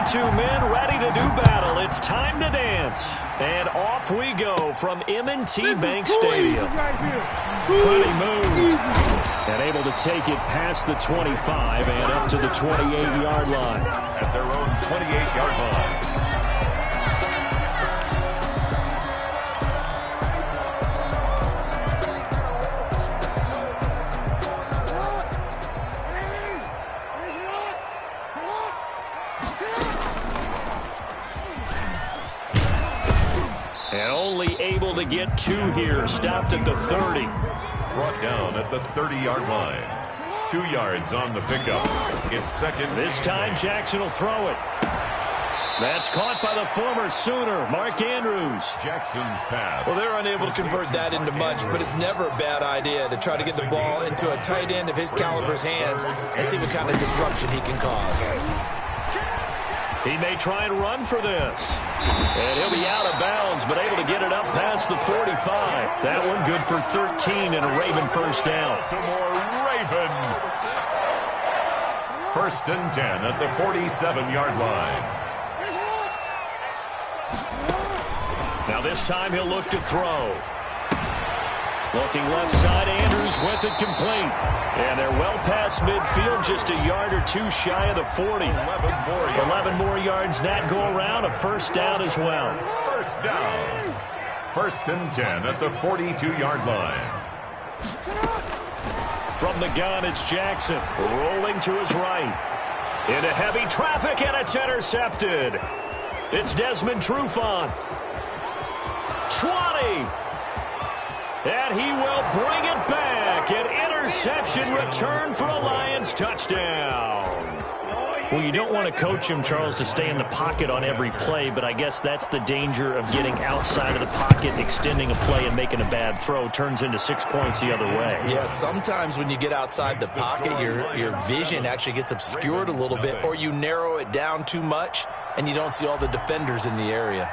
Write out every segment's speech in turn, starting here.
22 men ready to do battle. It's time to dance. And off we go from M&T Bank Stadium. Pretty move. And able to take it past the 25 and up to the 28-yard line. At their own 28-yard line. And only able to get 2 here. Stopped at the 30. Brought down at the 30-yard line. 2 yards on the pickup. It's second. This time Jackson will throw it. That's caught by the former Sooner, Mark Andrews. Jackson's pass. Well, they're unable to convert that into much, but it's never a bad idea to try to get the ball into a tight end of his caliber's hands and see what kind of disruption he can cause. He may try and run for this. And he'll be out of bounds, but able to get it up past the 45. That one good for 13 and a Raven first down. Baltimore Raven. First and 10 at the 47-yard line. Now this time he'll look to throw. Looking left side, Andrews with it complete. And they're well past midfield, just a yard or 2 shy of the 40. 11 more yards that go around, a first down as well. First down. First and 10 at the 42-yard line. From the gun, it's Jackson rolling to his right. Into heavy traffic, and it's intercepted. It's Desmond Trufant. 20. And he will bring it back. An interception return for a Lions touchdown. Well, you don't want to coach him, Charles, to stay in the pocket on every play, but I guess that's the danger of getting outside of the pocket, extending a play, and making a bad throw. Turns into 6 points the other way. Yeah, sometimes when you get outside the pocket, your vision actually gets obscured a little bit, or you narrow it down too much, and you don't see all the defenders in the area.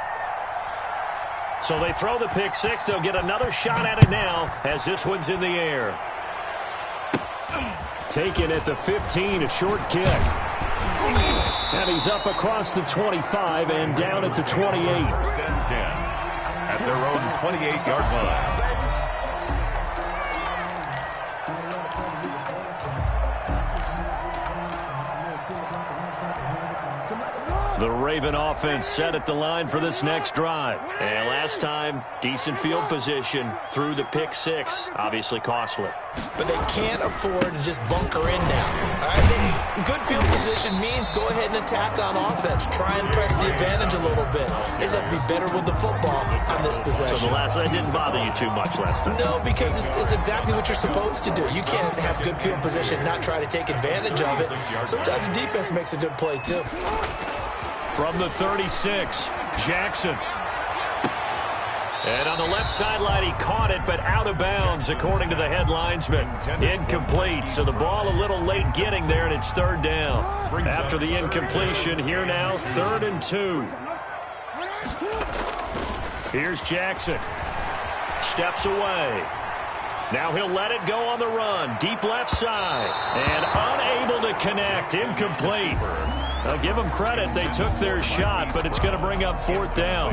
So they throw the pick six. They'll get another shot at it now as this one's in the air. Taken at the 15, a short kick. And he's up across the 25 and down at the 28. First and 10 at their own 28-yard line. The Raven offense set at the line for this next drive. And last time, decent field position through the pick six. Obviously costly. But they can't afford to just bunker in now. All right? Good field position means go ahead and attack on offense. Try and press the advantage a little bit. They just have to be better with the football on this possession. So the last one didn't bother you too much last time? No, because it's exactly what you're supposed to do. You can't have good field position, not try to take advantage of it. Sometimes the defense makes a good play, too. From the 36, Jackson. And on the left sideline, he caught it, but out of bounds, according to the head linesman. Incomplete, so the ball a little late getting there, and it's third down. After the incompletion, here now, 3rd and 2. Here's Jackson. Steps away. Now he'll let it go on the run. Deep left side. And unable to connect. Incomplete. I'll give them credit. They took their shot, but it's going to bring up 4th down.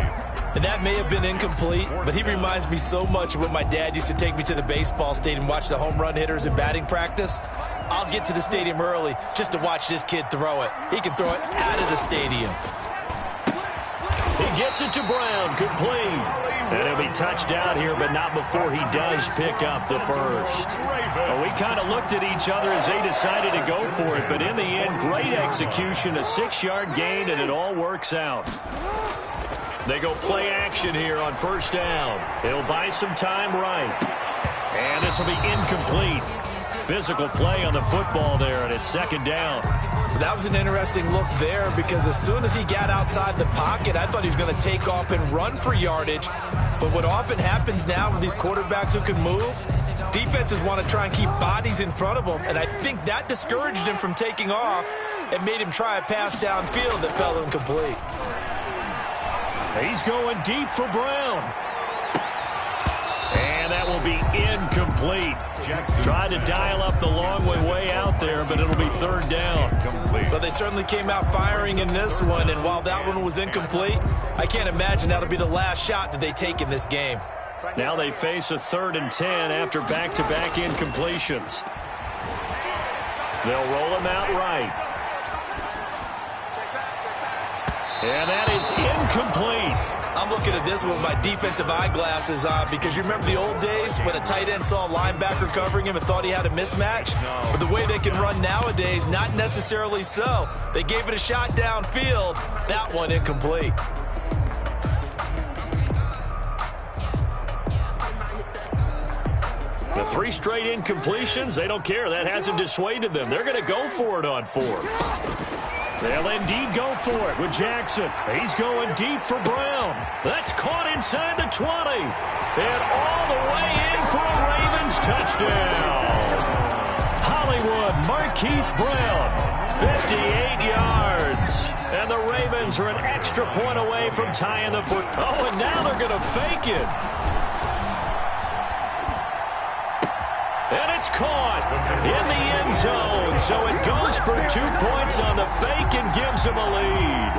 And that may have been incomplete, but he reminds me so much of when my dad used to take me to the baseball stadium and watch the home run hitters in batting practice. I'll get to the stadium early just to watch this kid throw it. He can throw it out of the stadium. He gets it to Brown. Complete. And he'll be touched out here, but not before he does pick up the first. Well, we kind of looked at each other as they decided to go for it, but in the end, great execution, a 6-yard gain, and it all works out. They go play action here on first down. He'll buy some time right. And this will be incomplete. Physical play on the football there, and it's 2nd down. That was an interesting look there because as soon as he got outside the pocket, I thought he was going to take off and run for yardage. But what often happens now with these quarterbacks who can move, defenses want to try and keep bodies in front of them, and I think that discouraged him from taking off and made him try a pass downfield that fell incomplete. He's going deep for Brown. And that will be incomplete. Tried to dial up the long way out there, but it'll be 3rd down. But they certainly came out firing in this one, and while that one was incomplete, I can't imagine that'll be the last shot that they take in this game. Now they face a 3rd and 10 after back-to-back incompletions. They'll roll him out right. And that is incomplete. I'm looking at this with my defensive eyeglasses on because you remember the old days when a tight end saw a linebacker covering him and thought he had a mismatch? But the way they can run nowadays, not necessarily so. They gave it a shot downfield. That one incomplete. The 3 straight incompletions, they don't care. That hasn't dissuaded them. They're going to go for it on 4th. They'll indeed go for it with Jackson. He's going deep for Brown. That's caught inside the 20. And all the way in for a Ravens touchdown. Hollywood Marquise Brown, 58 yards. And the Ravens are an extra point away from tying the foot. Oh, and now they're going to fake it. And it's caught in the end zone. So it goes for 2 points on the fake and gives them a lead.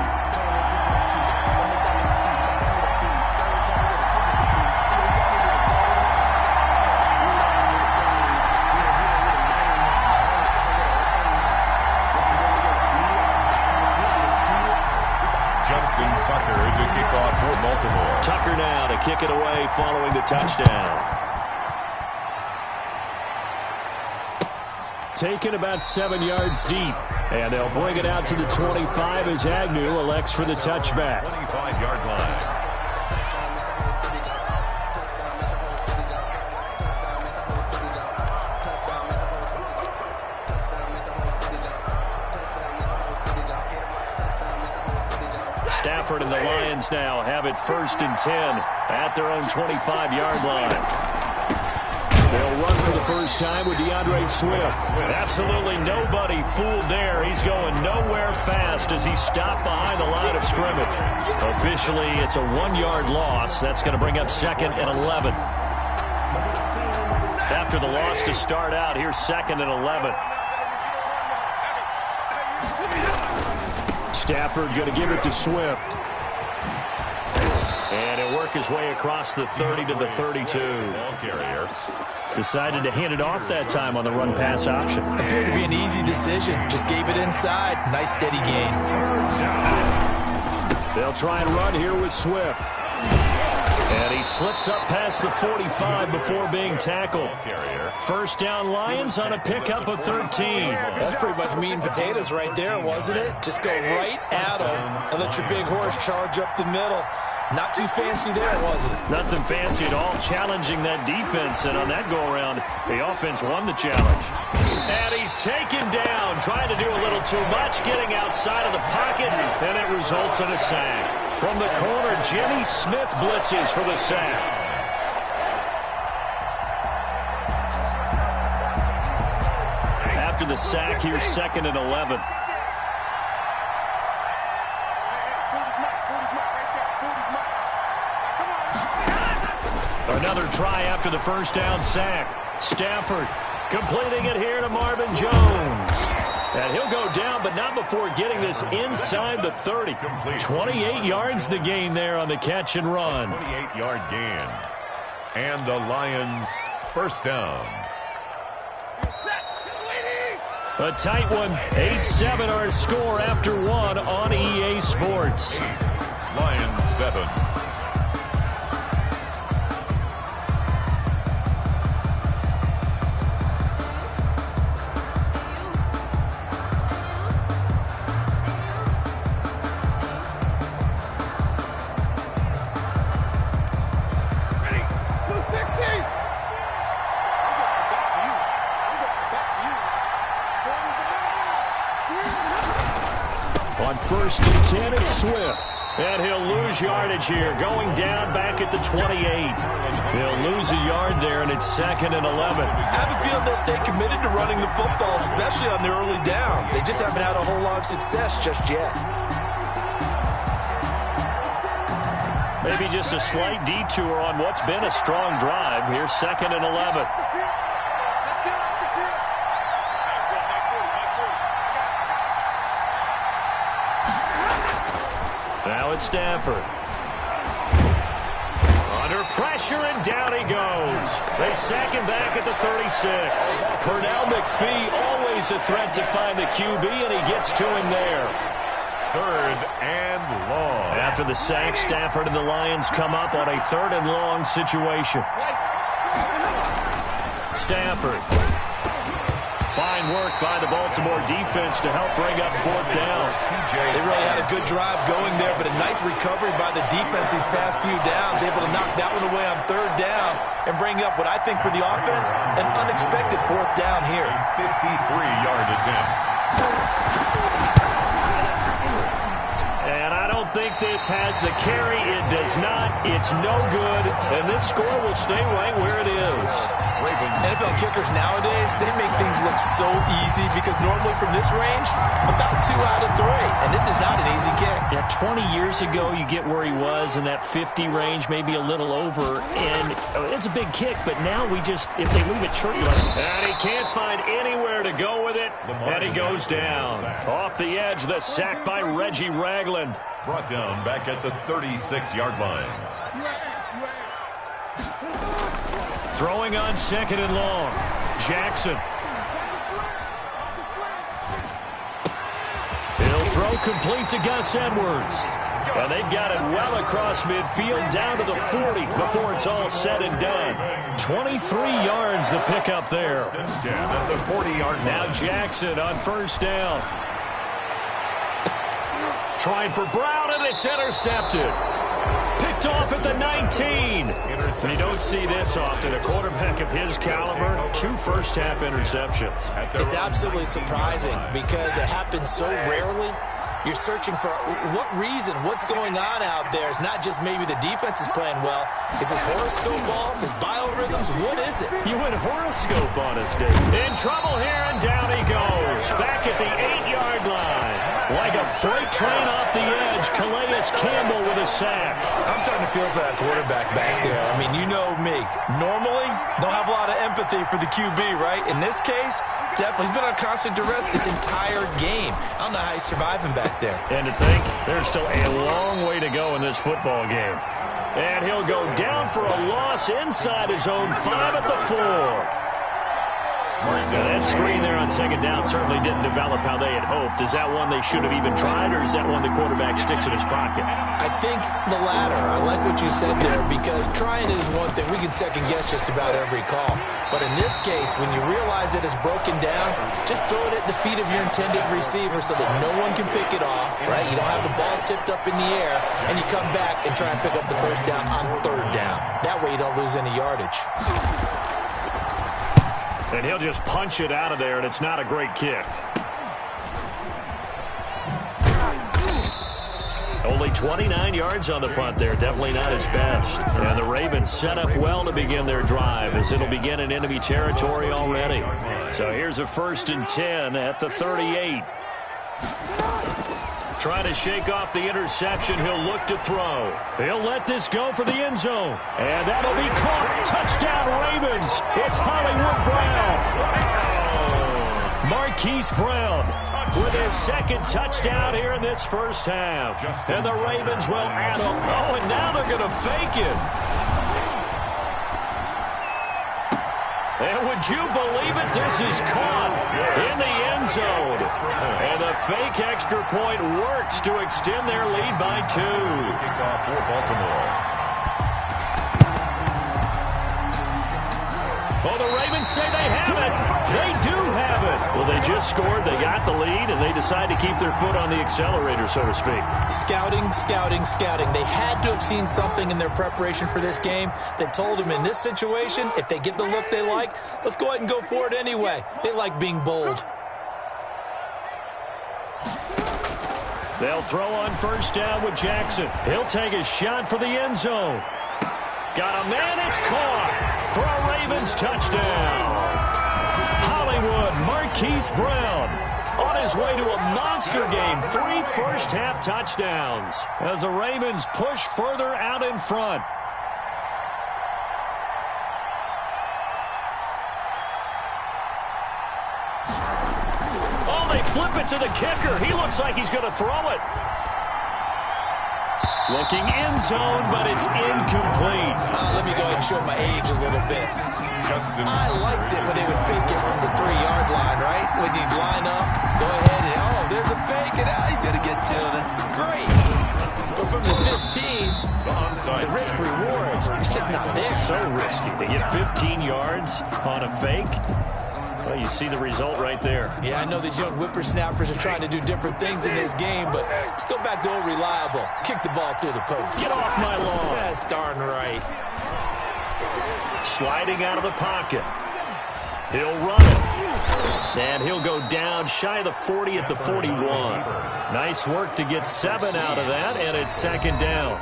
Justin Tucker to kick off for Baltimore. Tucker now to kick it away following the touchdown. Taken about 7 yards deep. And they'll bring it out to the 25 as Agnew elects for the touchback. 25-yard line. Stafford and the Lions now have it 1st and 10 at their own 25-yard line. They'll run for the first time with DeAndre Swift. Absolutely nobody fooled there. He's going nowhere fast as he stopped behind the line of scrimmage. Officially, it's a 1-yard loss. That's going to bring up 2nd and 11. After the loss to start out, here's 2nd and 11. Stafford going to give it to Swift. And he'll work his way across the 30 to the 32. Ball carrier. Decided to hand it off that time on the run-pass option. Appeared to be an easy decision. Just gave it inside. Nice steady gain. They'll try and run here with Swift. And he slips up past the 45 before being tackled. First down Lions on a pickup of 13. That's pretty much meat and potatoes right there, wasn't it? Just go right at them and let your big horse charge up the middle. Not too fancy there, was it? Nothing fancy at all, challenging that defense. And on that go-around, the offense won the challenge. And he's taken down, trying to do a little too much, getting outside of the pocket, and it results in a sack. From the corner, Jimmy Smith blitzes for the sack. After the sack, here's 2nd and 11. Another try after the first down sack. Stafford completing it here to Marvin Jones. And he'll go down, but not before getting this inside the 30. 28 yards the gain there on the catch and run. 28-yard gain. And the Lions first down. A tight one. 8-7 our score after one on EA Sports. 8, Lions 7. On 1st and 10, it's Swift. And he'll lose yardage here, going down back at the 28. He'll lose a yard there, and it's 2nd and 11. I have a feeling they'll stay committed to running the football, especially on the early downs. They just haven't had a whole lot of success just yet. Maybe just a slight detour on what's been a strong drive. Here's 2nd and 11. Now it's Stafford. Under pressure, and down he goes. They sack him back at the 36. Pernell McPhee, always a threat to find the QB, and he gets to him there. 3rd and long. After the sack, Stafford and the Lions come up on a 3rd and long situation. Stafford. Fine work by the Baltimore defense to help bring up 4th down. They really had a good drive going there, but a nice recovery by the defense these past few downs, able to knock that one away on 3rd down and bring up what I think for the offense, an unexpected 4th down here. 53-yard attempt. And I don't think this has the carry. It does not. It's no good. And this score will stay right where it is. NFL kickers nowadays, they make things look so easy because normally from this range, about 2 out of 3. And this is not an easy kick. Yeah, 20 years ago, you get where he was in that 50 range, maybe a little over. And it's a big kick, but now we just, if they leave it short, you're like, and he can't find anywhere to go with it. And he goes down. Off the edge, the sack by Reggie Ragland. Brought down back at the 36-yard line. Throwing on 2nd and long. Jackson. He'll throw complete to Gus Edwards. And they've got it well across midfield down to the 40 before it's all said and done. 23 yards the pickup there. At the 40-yard line. Now Jackson on 1st down. Trying for Brown, and it's intercepted. Picked off at the 19. You don't see this often. A quarterback of his caliber, 2 first-half interceptions. It's absolutely surprising because it happens so rarely. You're searching for what reason, what's going on out there. It's not just maybe the defense is playing well. Is his horoscope off? His biorhythms? What is it? You went horoscope on us, Dave. In trouble here, and down he goes. Back at the 8-yard line. Like a freight train off the edge, Calais Campbell with a sack. I'm starting to feel for that quarterback back there. I mean, you know me. Normally, don't have a lot of empathy for the QB, right? In this case, definitely. He's been on constant duress this entire game. I don't know how he's surviving back there. And to think, there's still a long way to go in this football game. And he'll go down for a loss inside his own 5 at the 4. Now that screen there on 2nd down certainly didn't develop how they had hoped. Is that one they should have even tried, or is that one the quarterback sticks in his pocket? I think the latter. I like what you said there, because trying is one thing. We can second-guess just about every call. But in this case, when you realize it is broken down, just throw it at the feet of your intended receiver so that no one can pick it off, right? You don't have the ball tipped up in the air, and you come back and try and pick up the 1st down on 3rd down. That way you don't lose any yardage. And he'll just punch it out of there, and it's not a great kick. Only 29 yards on the punt there. Definitely not his best. And the Ravens set up well to begin their drive, as it'll begin in enemy territory already. So here's a 1st and 10 at the 38. Trying to shake off the interception. He'll look to throw. He'll let this go for the end zone. And that'll be caught. Touchdown, Ravens. It's Hollywood Brown. Marquise Brown with his 2nd touchdown here in this 1st half. And the Ravens will add him. Oh, and now they're going to fake it. And would you believe it? This is caught in the end zone. And the fake extra point works to extend their lead by 2. Kickoff for Baltimore. Oh, the Ravens say they have it. They do have it. Well, they just scored. They got the lead, and they decide to keep their foot on the accelerator, so to speak. Scouting, scouting, scouting. They had to have seen something in their preparation for this game that told them in this situation, if they get the look they like, let's go ahead and go for it anyway. They like being bold. They'll throw on 1st down with Jackson. He'll take a shot for the end zone. Got a man, it's caught for a Ravens touchdown. Hollywood Marquise Brown on his way to a monster game. 3 first-half touchdowns as the Ravens push further out in front. Oh, they flip it to the kicker. He looks like he's going to throw it. Looking end zone, but it's incomplete. Let me go ahead and show my age a little bit. I liked it when they would fake it from the 3-yard line, right? When you line up, go ahead and, oh, there's a fake, and now he's going to get 2. That's great. But from the 15, the risk-reward, it's just not there. So risky to get 15 yards on a fake. Well, you see the result right there. Yeah, I know these young whippersnappers are trying to do different things in this game, but let's go back to old reliable. Kick the ball through the post. Get off my lawn. That's darn right. Sliding out of the pocket. He'll run it. And he'll go down shy of the 40 at the 41. Nice work to get 7 out of that, and it's second down.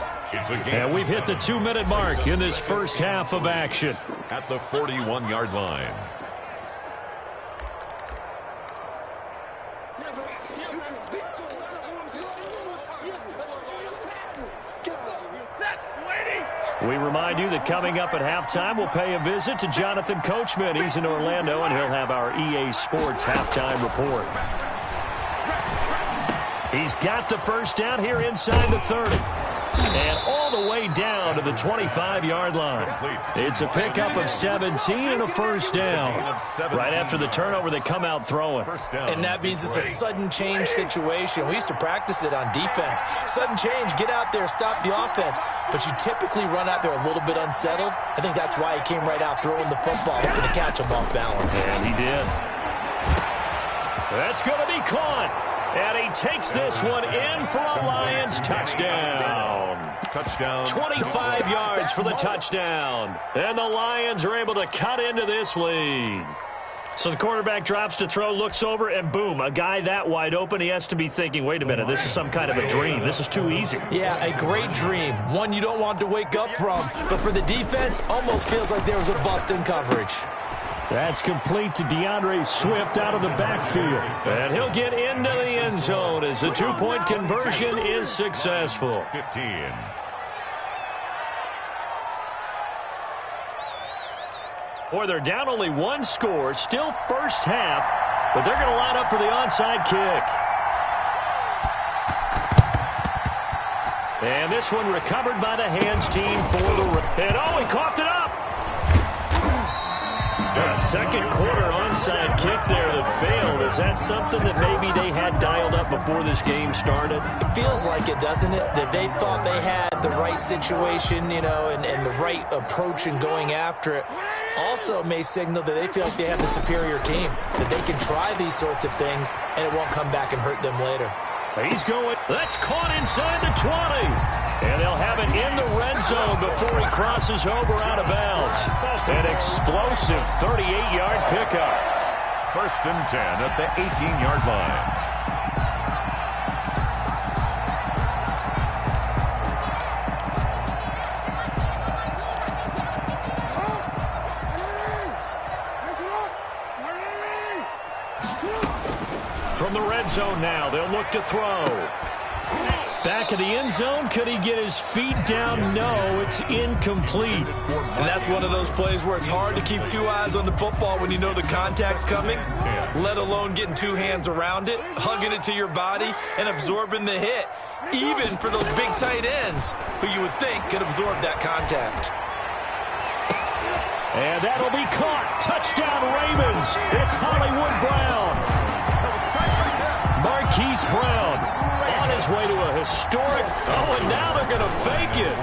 And we've hit the 2-minute mark in this first half of action. At the 41-yard line. We remind you that coming up at halftime, we'll pay a visit to Jonathan Coachman. He's in Orlando, and he'll have our EA Sports halftime report. He's got the first down here inside the 30. And all the way down to the 25-yard line. It's a pickup of 17 and a first down. Right after the turnover, they come out throwing. And that means it's a sudden change situation. We used to practice it on defense. Sudden change, get out there, stop the offense. But you typically run out there a little bit unsettled. I think that's why he came right out throwing the football, hoping to catch him off balance. And he did. That's going to be caught. And he takes this one in for a Lions touchdown. 25 yards for the touchdown. And the Lions are able to cut into this lead. So the quarterback drops to throw, looks over, and boom, a guy that wide open, he has to be thinking, wait a minute, this is some kind of a dream. This is too easy. Yeah, a great dream. One you don't want to wake up from. But for the defense, almost feels like there was a bust in coverage. That's complete to DeAndre Swift out of the backfield. And he'll get into the end zone as the two-point conversion is successful. 15. Boy, they're down only one score, still first half, but they're going to line up for the onside kick. And this one recovered by the hands team for the... And oh, he coughed it up! A second quarter onside kick there that failed. Is that something that maybe they had dialed up before this game started? It feels like it, doesn't it? That they thought they had the right situation, you know, and the right approach in going after it. Also may signal that they feel like they have the superior team, that they can try these sorts of things, and it won't come back and hurt them later. He's going. That's caught inside the 20. And they'll have it in the red zone before he crosses over out of bounds. An explosive 38-yard pickup. 1st and 10 at the 18-yard line. From the red zone now, they'll look to throw. Back of the end zone, could he get his feet down? No, it's incomplete. And that's one of those plays where it's hard to keep two eyes on the football when you know the contact's coming, let alone getting two hands around it, hugging it to your body, and absorbing the hit, even for those big tight ends who you would think could absorb that contact. And that'll be caught. Touchdown, Ravens. It's Hollywood Brown. Marquise Brown on his way to a historic... Oh, and now they're going to fake it.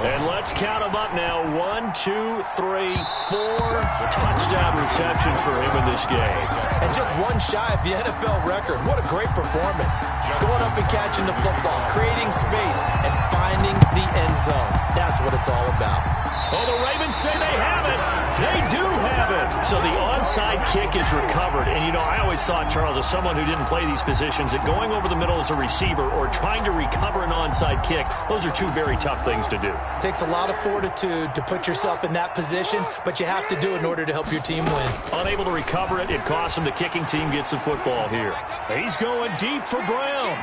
And let's count them up now. 1, 2, 3, 4 touchdown receptions for him in this game. And just one shy of the NFL record. What a great performance. Going up and catching the football, creating space, and finding the end zone. That's what it's all about. Oh, the Ravens say they have it. They do have it. So the onside kick is recovered. And, you know, I always thought, Charles, as someone who didn't play these positions, that going over the middle as a receiver or trying to recover an onside kick, those are two very tough things to do. It takes a lot of fortitude to put yourself in that position, but you have to do it in order to help your team win. Unable to recover it, it costs him. The kicking team gets the football here. He's going deep for Brown.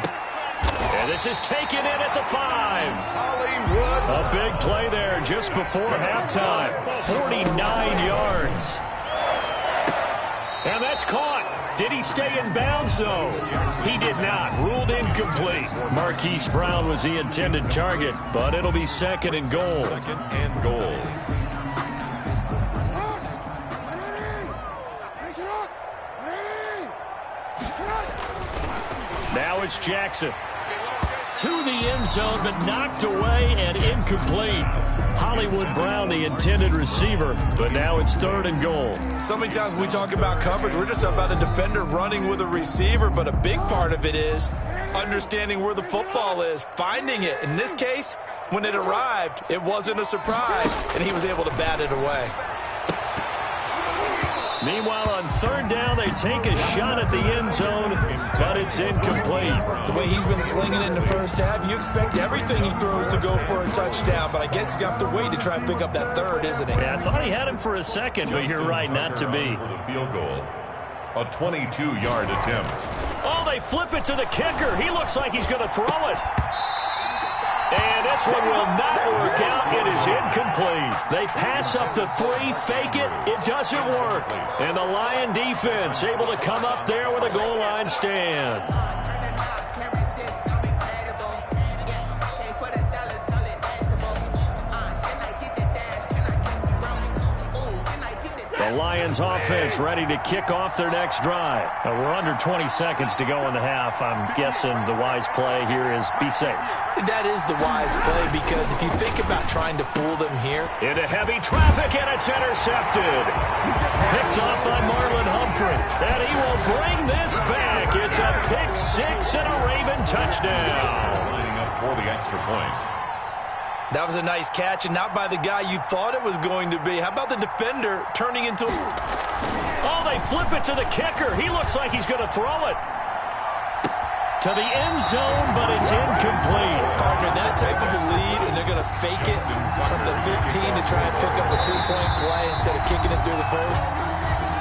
And this is taken in at the 5. Hollywood. A big play there just before halftime. 49 yards. And that's caught. Did he stay in bounds, though? He did not. Ruled incomplete. Marquise Brown was the intended target, but it'll be second and goal. Second and goal. Now it's Jackson. To the end zone, but knocked away and incomplete. Hollywood Brown, the intended receiver, but now it's third and goal. So many times when we talk about coverage, we're just about a defender running with a receiver, but a big part of it is understanding where the football is, finding it. In this case, when it arrived, it wasn't a surprise, and he was able to bat it away. Meanwhile, on third down, they take a shot at the end zone, but it's incomplete. The way he's been slinging in the first half, you expect everything he throws to go for a touchdown, but I guess he's going to have to wait to try and pick up that third, isn't he? Yeah, I thought he had him for a second, but you're right, not to be. For the field goal, a 22-yard attempt. Oh, they flip it to the kicker. He looks like he's going to throw it. And this one will not work out. It is incomplete. They pass up the 3, fake it. It doesn't work. And the Lion defense able to come up there with a goal line stand. The Lions offense ready to kick off their next drive. We're under 20 seconds to go in the half. I'm guessing the wise play here is be safe. That is the wise play, because if you think about trying to fool them here. Into heavy traffic, and it's intercepted. Picked off by Marlon Humphrey. And he will bring this back. It's a pick 6 and a Raven touchdown. Lining up for the extra point. That was a nice catch, and not by the guy you thought it was going to be. How about the defender turning into... Oh, they flip it to the kicker. He looks like he's going to throw it to the end zone, but it's incomplete. Partner, that type of a lead, and they're going to fake it from the 15 to try and pick up a 2-point play instead of kicking it through the post.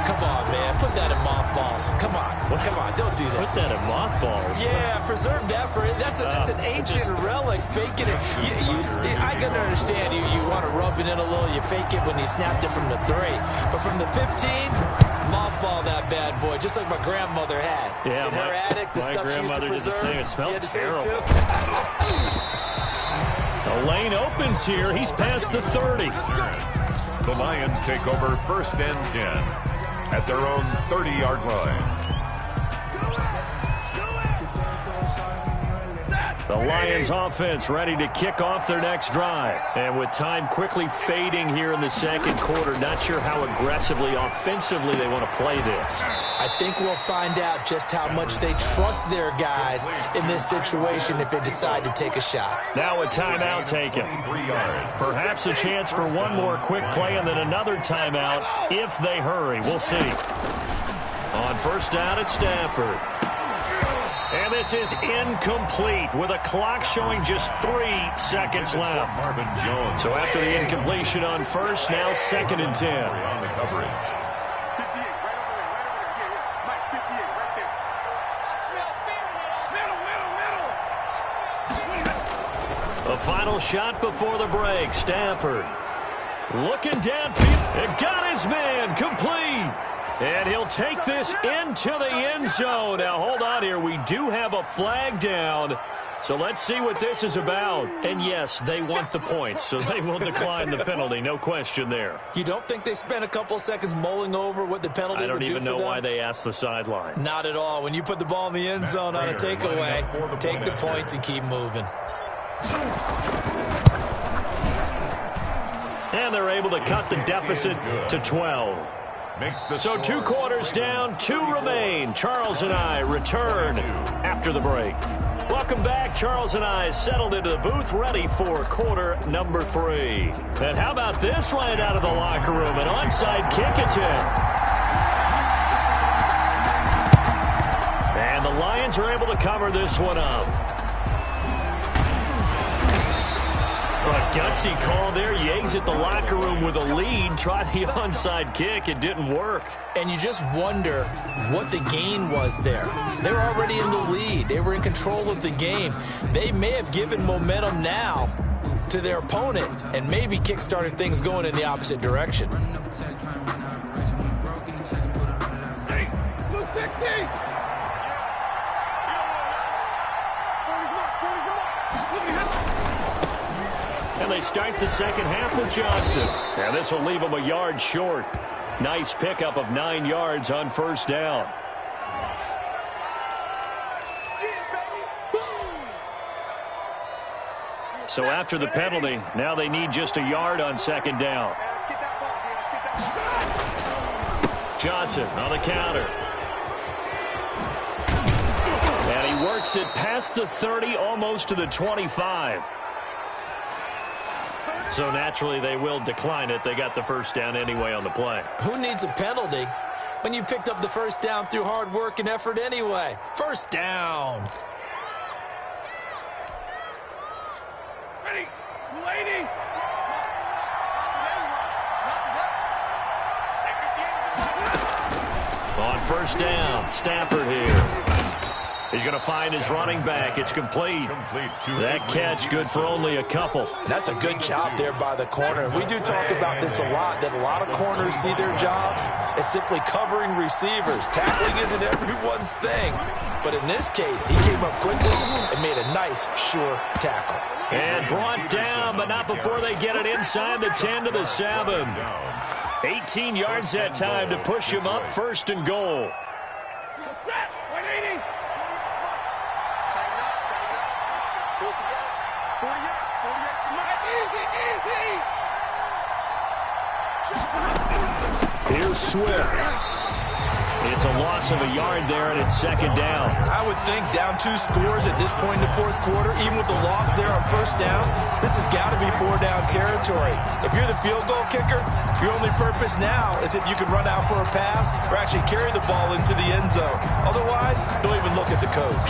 Come on, man. Put that in mothballs. Come on. Come on. Don't do that. Put that in mothballs? Yeah, preserve that for it. That's an ancient relic, faking it. I can understand you want to rub it in a little. You fake it when you snapped it from the 3. But from the 15, mothball that bad boy, just like my grandmother had. Yeah, in her attic, the stuff she used to preserve. It smelled terrible. The lane opens here. He's past the 30. The Lions take over first and 10 at their own 30-yard line. The Lions offense ready to kick off their next drive. And with time quickly fading here in the second quarter, not sure how aggressively, offensively they want to play this. I think we'll find out just how much they trust their guys in this situation if they decide to take a shot. Now a timeout taken. Perhaps a chance for one more quick play and then another timeout if they hurry. We'll see. On first down at Stafford. And this is incomplete with a clock showing just 3 seconds left. Marvin Jones. So after the incompletion on first, now second and 10. On the coverage. A final shot before the break. Stafford looking downfield. And got his man complete. And he'll take this into the end zone. Now, hold on here. We do have a flag down. So let's see what this is about. And, yes, they want the points, so they will decline the penalty. No question there. You don't think they spent a couple of seconds mulling over what the penalty would do for them? I don't even know why they asked the sideline. Not at all. When you put the ball in the end zone on a takeaway, take the points and keep moving. And they're able to cut the deficit to 12. So 2 quarters down, 2 remain. Charles and I return after the break. Welcome back. Charles and I settled into the booth, ready for quarter number 3. And how about this right out of the locker room? An onside kick attempt. And the Lions are able to cover this one up. A gutsy call there. You exit the locker room with a lead. Tried the onside kick. It didn't work. And you just wonder what the gain was there. They were already in the lead. They were in control of the game. They may have given momentum now to their opponent and maybe kick-started things going in the opposite direction. Hey. And they start the second half with Johnson. And this will leave him a yard short. Nice pickup of 9 yards on first down. So after the penalty, now they need just a yard on second down. Johnson on the counter. And he works it past the 30, almost to the 25. So naturally, they will decline it. They got the first down anyway on the play. Who needs a penalty when you picked up the first down through hard work and effort anyway? First down. Ready, lady. On first down, Stafford here. He's going to find his running back. It's complete. That catch good for only a couple. That's a good job there by the corner. We do talk about this a lot, that a lot of corners see their job as simply covering receivers. Tackling isn't everyone's thing. But in this case, he came up quickly and made a nice, sure tackle. And brought down, but not before they get it inside the 10 to the 7. 18 yards that time to push him up, first and goal. Here's Swift. It's a loss of a yard there, and it's second down. I would think down 2 scores at this point in the fourth quarter, even with the loss there on first down, this has got to be 4-down territory. If you're the field goal kicker, your only purpose now is if you can run out for a pass or actually carry the ball into the end zone. Otherwise, don't even look at the coach.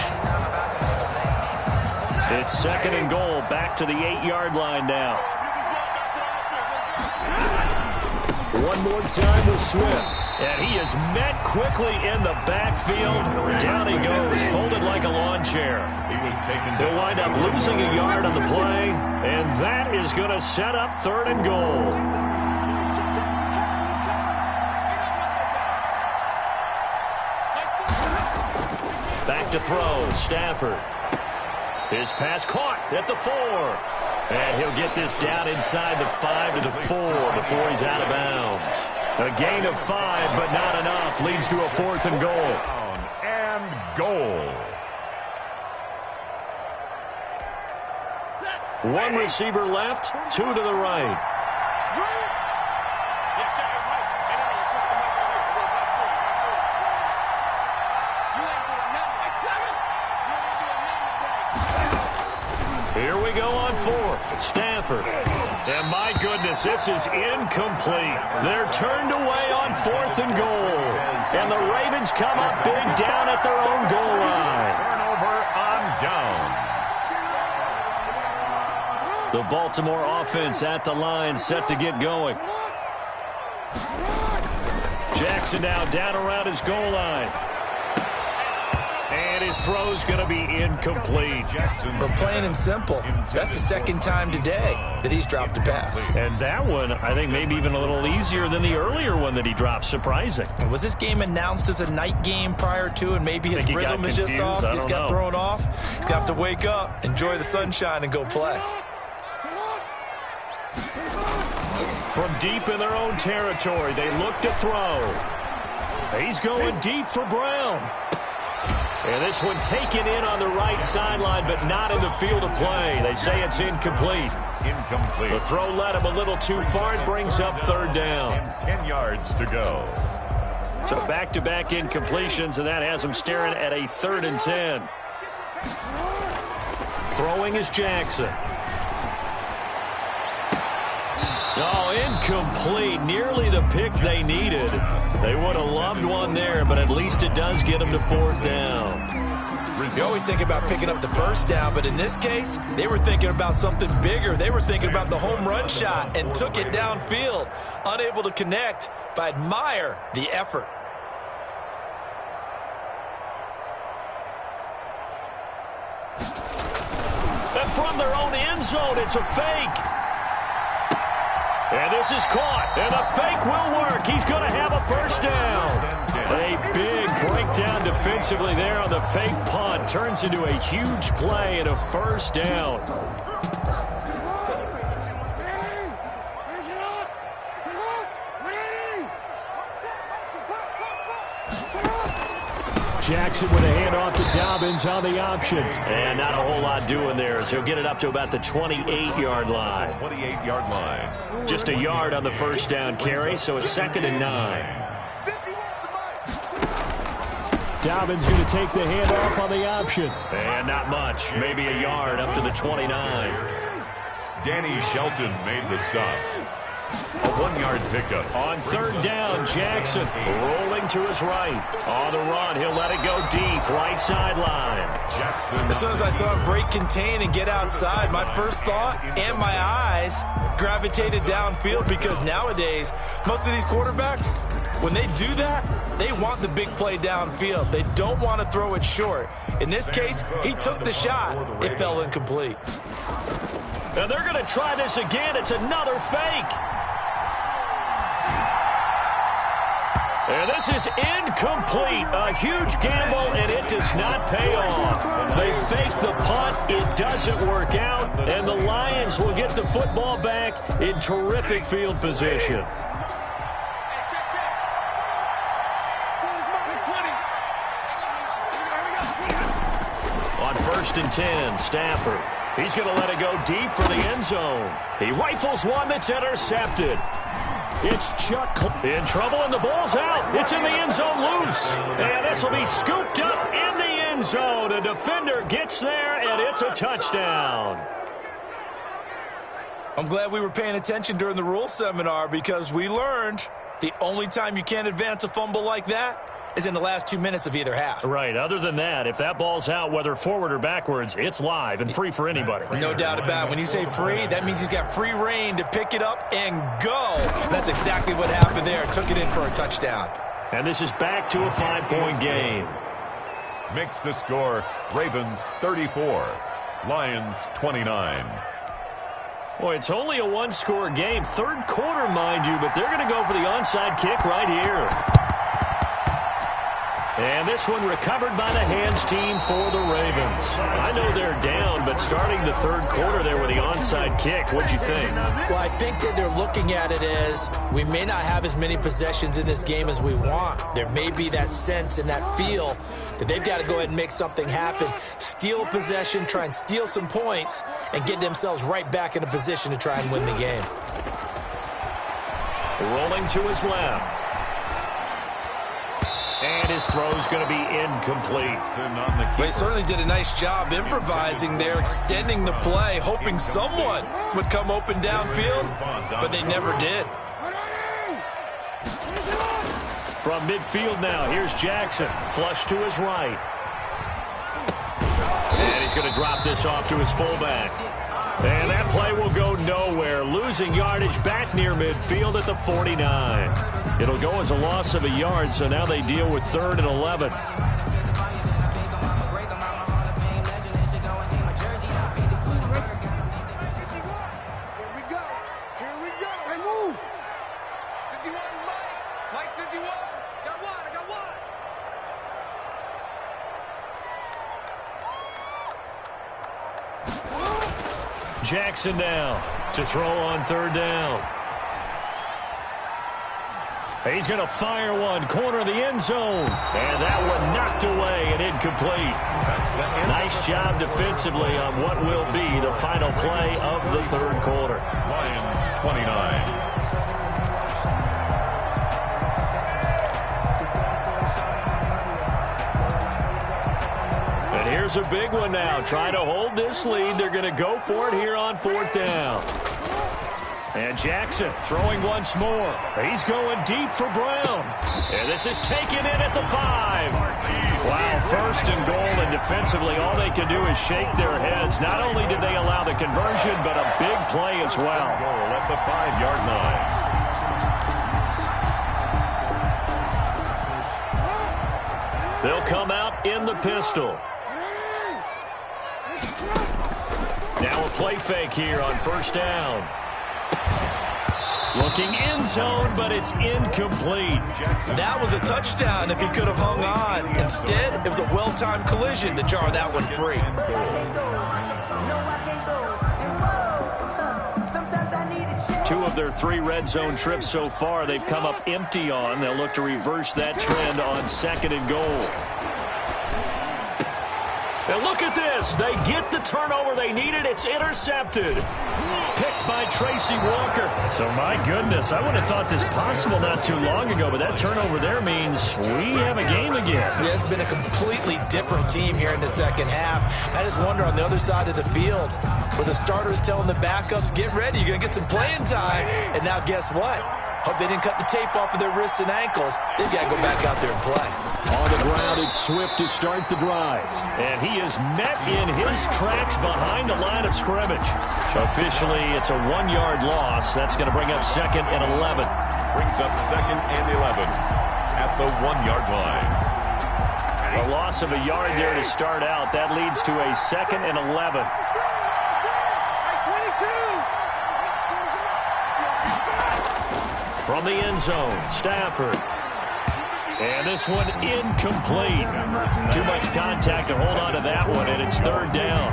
It's second and goal, back to the 8-yard line now. One more time with Swift. And he is met quickly in the backfield. Down he goes, folded like a lawn chair. He'll wind up losing a yard on the play, and that is going to set up third and goal. Back to throw, Stafford. His pass caught at the 4. And he'll get this down inside the 5 to the 4 before he's out of bounds. A gain of 5, but not enough. Leads to a fourth and goal. And goal. One receiver left, 2 to the right. Here we go on fourth. Stafford. And my goodness, this is incomplete. They're turned away on fourth and goal. And the Ravens come up big down at their own goal line. Turnover on downs. The Baltimore offense at the line, set to get going. Jackson now down around his goal line. And his throw's going to be incomplete. But plain and simple, that's the second time today that he's dropped a pass. And that one, I think, maybe even a little easier than the earlier one that he dropped. Surprising. Was this game announced as a night game prior to, and maybe his rhythm is just off? He's got thrown off. He's got to wake up, enjoy the sunshine, and go play. From deep in their own territory, they look to throw. He's going deep for Brown. And this one taken in on the right sideline, but not in the field of play. They say it's incomplete. Incomplete. The throw led him a little too far. It brings up third down. And 10 yards to go. So back-to-back incompletions, and that has him staring at a 3rd and 10. Throwing is Jackson. Oh, incomplete. Nearly the pick they needed. They would have loved one there, but at least it does get them to 4th down. You always think about picking up the first down, but in this case, they were thinking about something bigger. They were thinking about the home run shot and took it downfield. Unable to connect, but admire the effort. And from their own end zone, it's a fake. And this is caught, and the fake will work. He's going to have a first down. A big breakdown defensively there on the fake punt. Turns into a huge play and a first down. Jackson with a handoff to Dobbins on the option. And not a whole lot doing there as he'll get it up to about the 28-yard line. 28-yard line. Just a yard on the first down carry, so it's 2nd and 9. Dobbins going to take the handoff on the option. And not much. Maybe a yard up to the 29. Danny Shelton made the stop. A 1-yard pickup. On 3rd down, Jackson rolling to his right. On the run, he'll let it go deep, right sideline. Jackson. As soon as I saw him break contain and get outside, my first thought and my eyes gravitated downfield because nowadays, most of these quarterbacks, when they do that, they want the big play downfield. They don't want to throw it short. In this case, he took the shot. It fell incomplete. Now they're going to try this again. It's another fake. And this is incomplete. A huge gamble, and it does not pay off. They fake the punt. It doesn't work out, and the Lions will get the football back in terrific field position. On 1st and 10, Stafford. He's going to let it go deep for the end zone. He rifles one that's intercepted. It's Chuck in trouble, and the ball's out. It's in the end zone loose. And this will be scooped up in the end zone. A defender gets there, and it's a touchdown. I'm glad we were paying attention during the rules seminar because we learned the only time you can't advance a fumble like that is in the last 2 minutes of either half. Right. Other than that, if that ball's out, whether forward or backwards, it's live and free for anybody. No doubt about it. When you say free, that means he's got free reign to pick it up and go. That's exactly what happened there. Took it in for a touchdown. And this is back to a 5-point game. Makes the score Ravens 34, Lions 29. Boy, it's only a one-score game. 3rd quarter, mind you, but they're going to go for the onside kick right here. And this one recovered by the hands team for the Ravens. I know they're down, but starting the 3rd quarter there with the onside kick, what'd you think? Well, I think that they're looking at it as we may not have as many possessions in this game as we want. There may be that sense and that feel that they've got to go ahead and make something happen, steal a possession, try and steal some points, and get themselves right back in a position to try and win the game. Rolling to his left. And his throw's going to be incomplete. Well, he certainly did a nice job improvising there, extending the play, hoping someone would come open downfield, but they never did. From midfield now, here's Jackson. Flush to his right. And he's going to drop this off to his fullback. And that play will go nowhere, losing yardage back near midfield at the 49. It'll go as a loss of a yard, so now they deal with 3rd and 11. Jackson now to throw on 3rd down. He's going to fire one, corner of the end zone. And that one knocked away and incomplete. Nice job defensively on what will be the final play of the 3rd quarter. Lions 29. Here's a big one now. Trying to hold this lead. They're going to go for it here on 4th down. And Jackson throwing once more. He's going deep for Brown. And this is taken in at the 5. Wow, 1st and goal, and defensively all they can do is shake their heads. Not only did they allow the conversion, but a big play as well. Goal at the 5-yard line. They'll come out in the pistol. Now a play fake here on 1st down. Looking end zone, but it's incomplete. That was a touchdown if he could have hung on. Instead, it was a well-timed collision to jar that one free. Two of their 3 red zone trips so far, they've come up empty on. They'll look to reverse that trend on 2nd and goal. And look at this. They get the turnover they needed. It's intercepted. Picked by Tracy Walker. So, my goodness, I would have thought this possible not too long ago, but that turnover there means we have a game again. Yeah, it's been a completely different team here in the second half. I just wonder on the other side of the field, where the starters telling the backups, get ready, you're going to get some playing time. And now guess what? Hope they didn't cut the tape off of their wrists and ankles. They've got to go back out there and play. On the ground, it's Swift to start the drive. And he is met in his tracks behind the line of scrimmage. Officially, it's a 1-yard loss. That's going to bring up 2nd and 11. Brings up 2nd and 11 at the 1-yard line. A loss of a yard there to start out. That leads to a 2nd and 11. From the end zone, Stafford. And this one incomplete. Too much contact to hold on to that one, and it's 3rd down.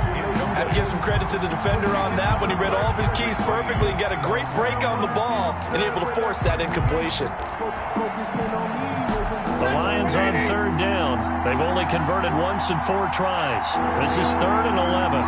I have to give some credit to the defender on that one. He read all of his keys perfectly and got a great break on the ball and able to force that incompletion. The Lions on 3rd down. They've only converted once in 4 tries. This is 3rd and 11.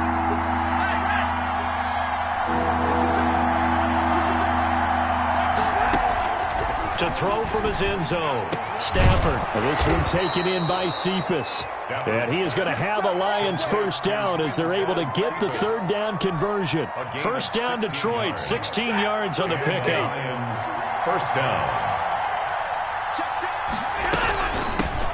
To throw from his end zone. Stafford. And this one taken in by Cephas. And he is going to have a Lions 1st down as they're able to get the 3rd down conversion. 1st down Detroit, 16 yards on the pickup. 1st down.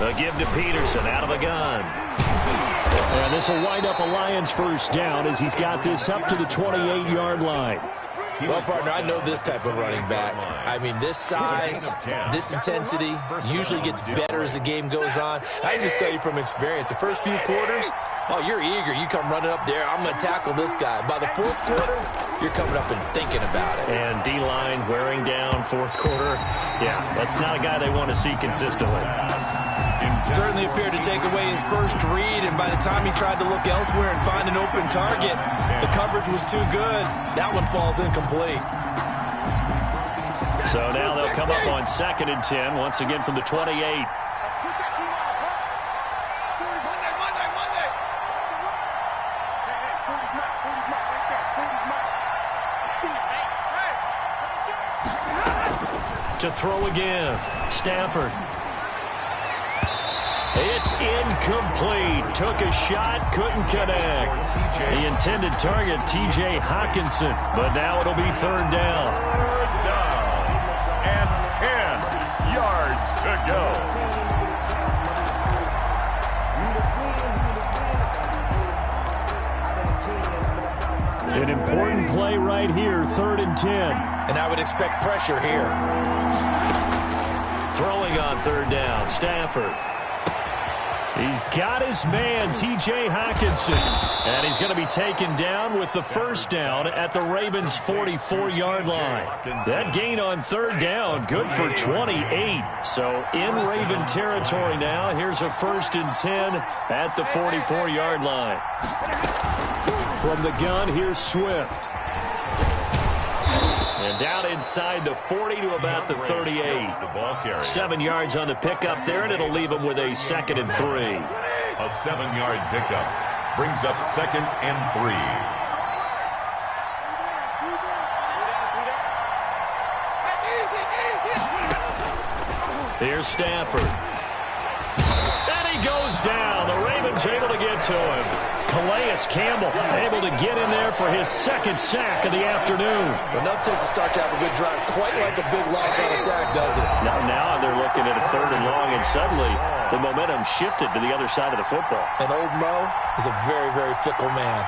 They'll give to Peterson out of a gun. And this will wind up a Lions 1st down as he's got this up to the 28-yard line. Well, partner, I know this type of running back. I mean, this size, this intensity usually gets better as the game goes on. I just tell you from experience, the first few quarters, oh, you're eager. You come running up there, I'm going to tackle this guy. By the 4th quarter, you're coming up and thinking about it. And D-line wearing down 4th quarter. Yeah, that's not a guy they want to see consistently. Certainly appeared to take away his first read, and by the time he tried to look elsewhere and find an open target, the coverage was too good. That one falls incomplete. So now they'll come up on 2nd and 10, once again from the 28. To throw again, Stafford. It's incomplete. Took a shot, couldn't connect. The intended target, T.J. Hawkinson, but now it'll be 3rd down. 3rd down and 10 yards to go. An important play right here, 3rd and 10. And I would expect pressure here. Throwing on 3rd down, Stafford. He's got his man, T.J. Hawkinson. And he's going to be taken down with the 1st down at the Ravens' 44-yard line. That gain on 3rd down, good for 28. So in Raven territory now. Here's a 1st and 10 at the 44-yard line. From the gun, here's Swift. And down inside the 40 to about the 38. 7 yards on the pickup there, and it'll leave him with a 2nd and 3. A 7-yard pickup brings up 2nd and 3. Here's Stafford. And he goes down. The Ravens able to get to him. Calais Campbell able to get in there for his 2nd sack of the afternoon. Enough takes to start to have a good drive, quite like a big loss on a sack, does it? Now they're looking at a 3rd and long, and suddenly the momentum shifted to the other side of the football. And old Mo is a very, very fickle man.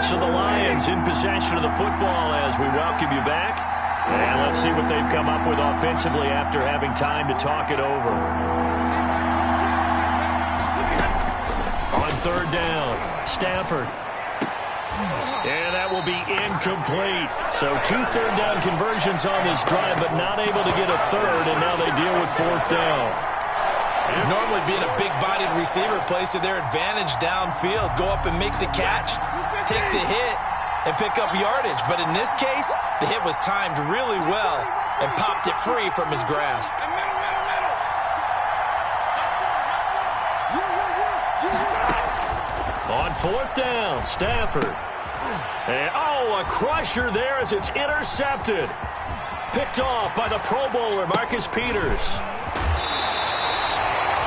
So the Lions in possession of the football as we welcome you back. And let's see what they've come up with offensively after having time to talk it over. On third down. Stafford. And that will be incomplete. So 2 third-down conversions on this drive, but not able to get a third, and now they deal with fourth down. Normally being a big-bodied receiver plays to their advantage downfield. Go up and make the catch, take the hit, and pick up yardage. But in this case, the hit was timed really well and popped it free from his grasp. On fourth down, Stafford. And, a crusher there as it's intercepted. Picked off by the Pro Bowler, Marcus Peters.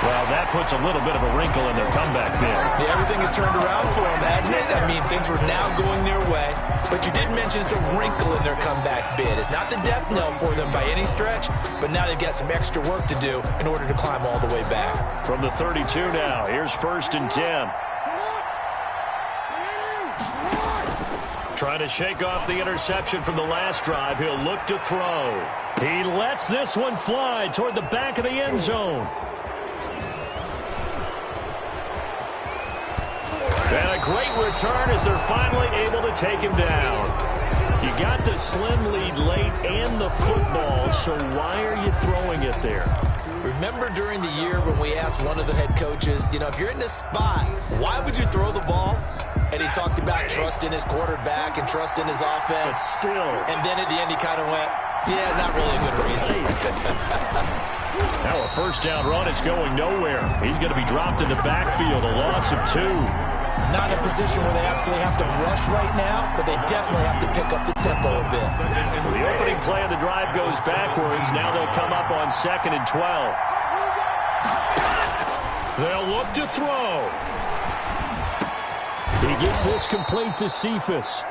Well, that puts a little bit of a wrinkle in their comeback bid. Yeah, everything had turned around for them, hadn't it? I mean, things were now going their way. But you did mention it's a wrinkle in their comeback bid. It's not the death knell for them by any stretch, but now they've got some extra work to do in order to climb all the way back. From the 32 now, here's 1st and 10. Trying to shake off the interception from the last drive. He'll look to throw. He lets this one fly toward the back of the end zone. And a great return as they're finally able to take him down. You got the slim lead late and the football, so why are you throwing it there? Remember during the year when we asked one of the head coaches, if you're in this spot, why would you throw the ball? And he talked about trust in his quarterback and trust in his offense. But still. And then at the end he kind of went, yeah, not really a good reason. Now a first down run is going nowhere. He's going to be dropped in the backfield, a loss of 2. Not in a position where they absolutely have to rush right now, but they definitely have to pick up the tempo a bit. So the opening play of the drive goes backwards. Now they'll come up on 2nd and 12. They'll look to throw. He gets this complete to Cephas.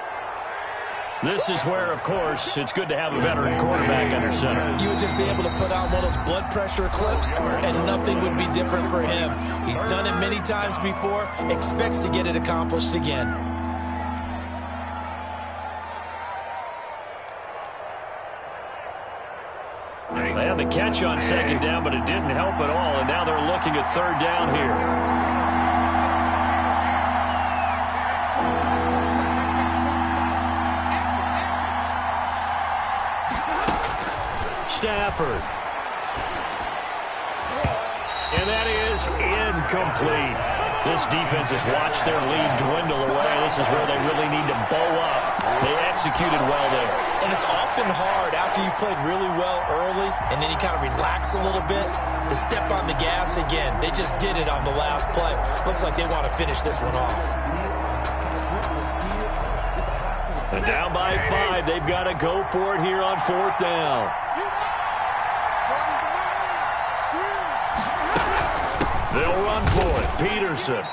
This is where, of course, it's good to have a veteran quarterback under center. You would just be able to put on one of those blood pressure clips, and nothing would be different for him. He's done it many times before, expects to get it accomplished again. They had the catch on 2nd down, but it didn't help at all, and now they're looking at 3rd down here. Stafford. And that is incomplete. This defense has watched their lead dwindle away. This is where they really need to bow up. They executed well there. And it's often hard after you've played really well early and then you kind of relax a little bit to step on the gas again. They just did it on the last play. Looks like they want to finish this one off. And down by 5. They've got to go for it here on 4th down. They'll run for it. Peterson.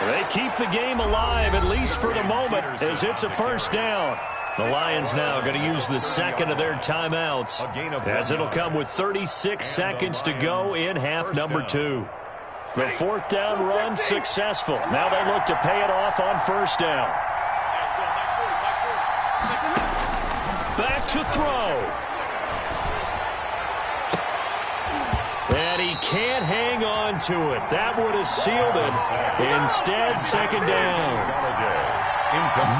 They keep the game alive, at least for the moment, as it's a first down. The Lions now going to use the second of their timeouts, as it'll come with 36 seconds to go in half number 2. The 4th down run successful. Now they look to pay it off on 1st down. Back to throw. And he can't hang on to it. That would have sealed it. Instead, 2nd down.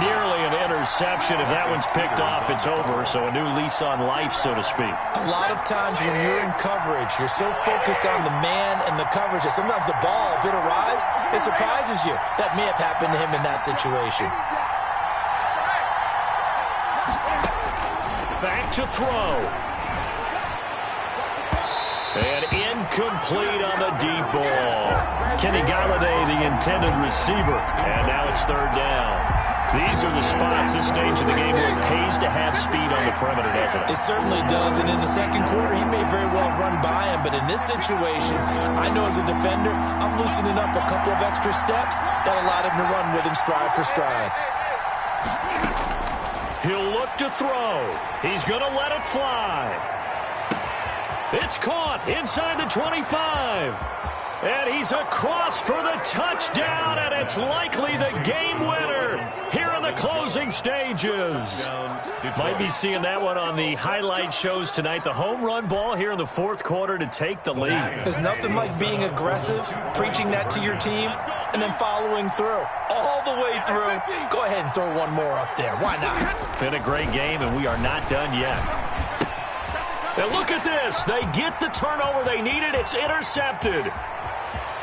Nearly an interception. If that one's picked off, it's over. So a new lease on life, so to speak. A lot of times when you're in coverage, you're so focused on the man and the coverage that sometimes the ball, if it arrives, it surprises you. That may have happened to him in that situation. Back to throw. And incomplete on the deep ball. Kenny Galladay, the intended receiver. And now it's 3rd down. These are the spots, this stage of the game, where it pays to have speed on the perimeter, doesn't it? It certainly does. And in the second quarter, he may very well run by him. But in this situation, I know as a defender, I'm loosening up a couple of extra steps that allowed him to run with him stride for stride. He'll look to throw. He's going to let it fly. It's caught inside the 25. And he's across for the touchdown, and it's likely the game winner here in the closing stages. Might be seeing that one on the highlight shows tonight. The home run ball here in the 4th quarter to take the lead. There's nothing like being aggressive, preaching that to your team, and then following through. All the way through. Go ahead and throw one more up there. Why not? Been a great game, and we are not done yet. And look at this. They get the turnover they needed. It's intercepted.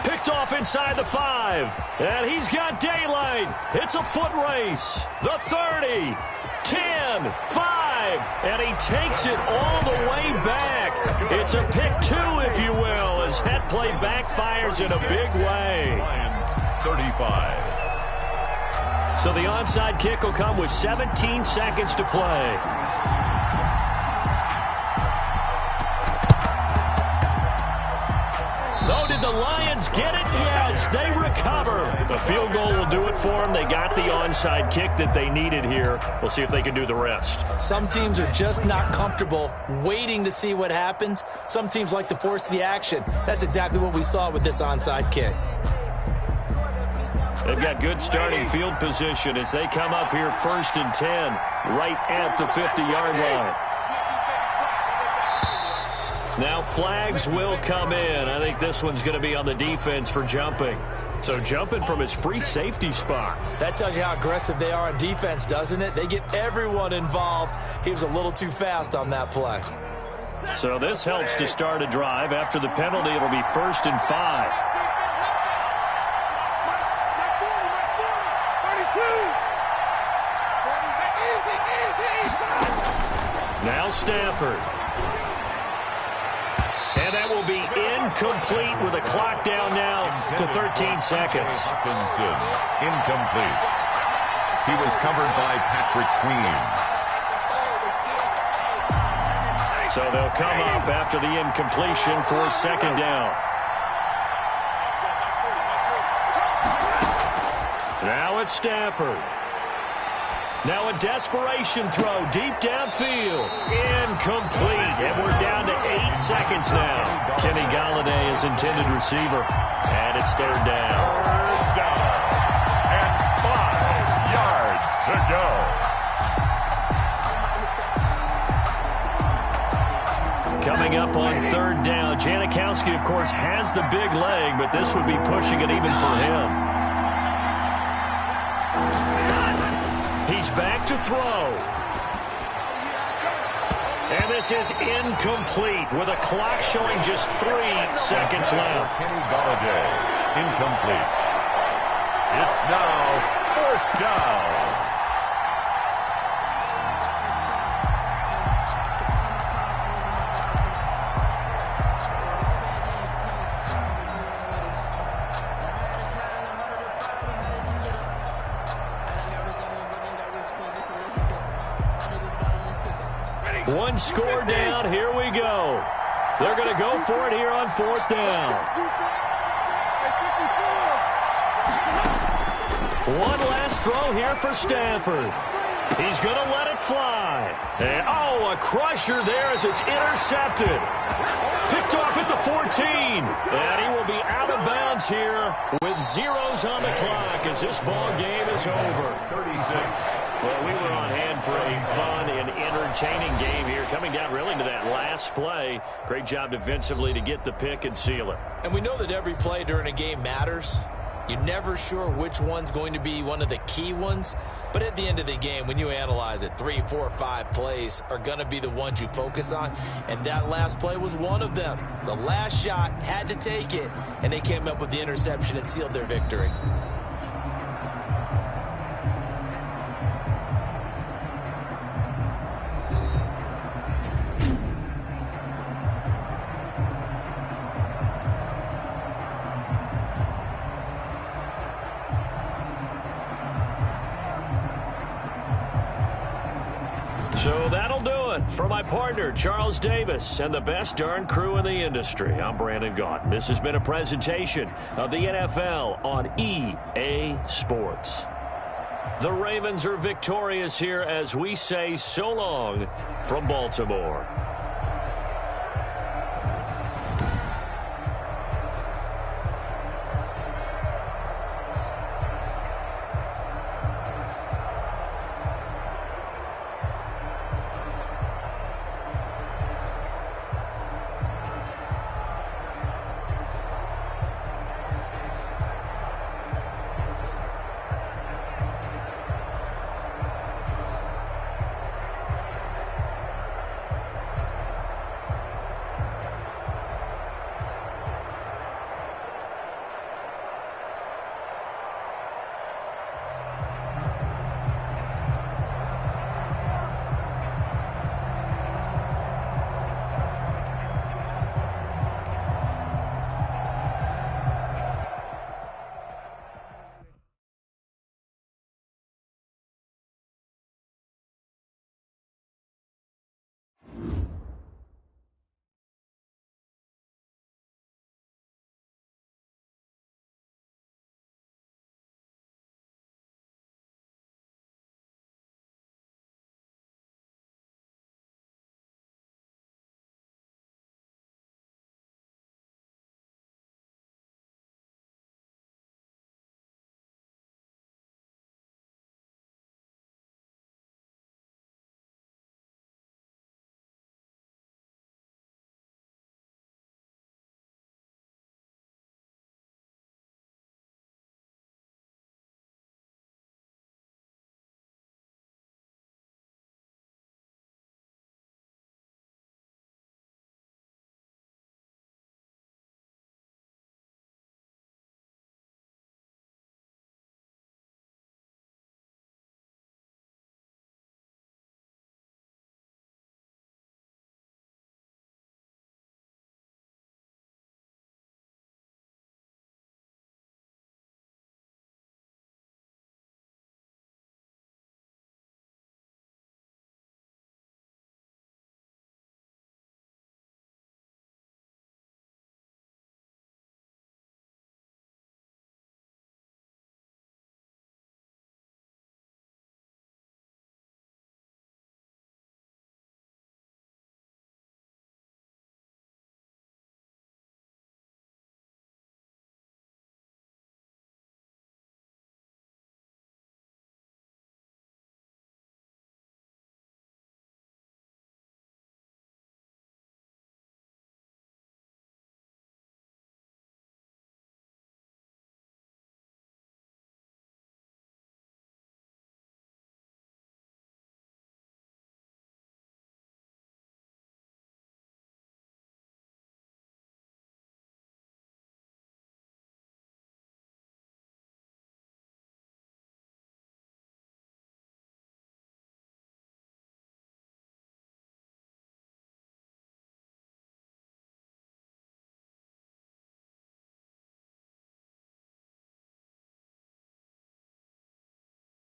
Picked off inside the 5. And he's got daylight. It's a foot race. The 30, 10, 5. And he takes it all the way back. It's a pick 2, if you will, as that play backfires in a big way. Lions 35. So the onside kick will come with 17 seconds to play. Oh, did the Lions get it? Yes, they recover. The field goal will do it for them. They got the onside kick that they needed here. We'll see if they can do the rest. Some teams are just not comfortable waiting to see what happens. Some teams like to force the action. That's exactly what we saw with this onside kick. They've got good starting field position as they come up here 1st and 10, right at the 50-yard line. Now flags will come in. I think this one's going to be on the defense for jumping. So jumping from his free safety spot. That tells you how aggressive they are on defense, doesn't it? They get everyone involved. He was a little too fast on that play. So this helps to start a drive. After the penalty, it'll be 1st and 5. Now Stafford. And that will be incomplete with a clock down now to 13 seconds. Hutchinson, incomplete. He was covered by Patrick Queen. So they'll come up after the incompletion for 2nd down. Now it's Stafford. Now a desperation throw deep downfield. Incomplete. And we're down to 8 seconds now. Kenny Golladay is intended receiver. And it's 3rd down. 3rd down. And 5 yards to go. Coming up on 3rd down. Janikowski, of course, has the big leg, but this would be pushing it even for him. He's back to throw. And this is incomplete with a clock showing just 3 seconds left. Kenny Golladay, incomplete. It's now 4th down. One score down. Here we go. They're going to go for it here on 4th down. One last throw here for Stafford. He's going to let it fly. And, oh, a crusher there as it's intercepted. Picked off at the 14. And he will be out of bounds here with zeros on the clock as this ball game is over. 36. Well, we were on hand for a fun and entertaining game here, coming down really to that last play. Great job defensively to get the pick and seal it. And we know that every play during a game matters. You're never sure which one's going to be one of the key ones. But at the end of the game, when you analyze it, 3, 4, 5 plays are going to be the ones you focus on. And that last play was one of them. The last shot had to take it, and they came up with the interception and sealed their victory. So that'll do it for my partner, Charles Davis, and the best darn crew in the industry. I'm Brandon Gaudin. This has been a presentation of the NFL on EA Sports. The Ravens are victorious here as we say so long from Baltimore.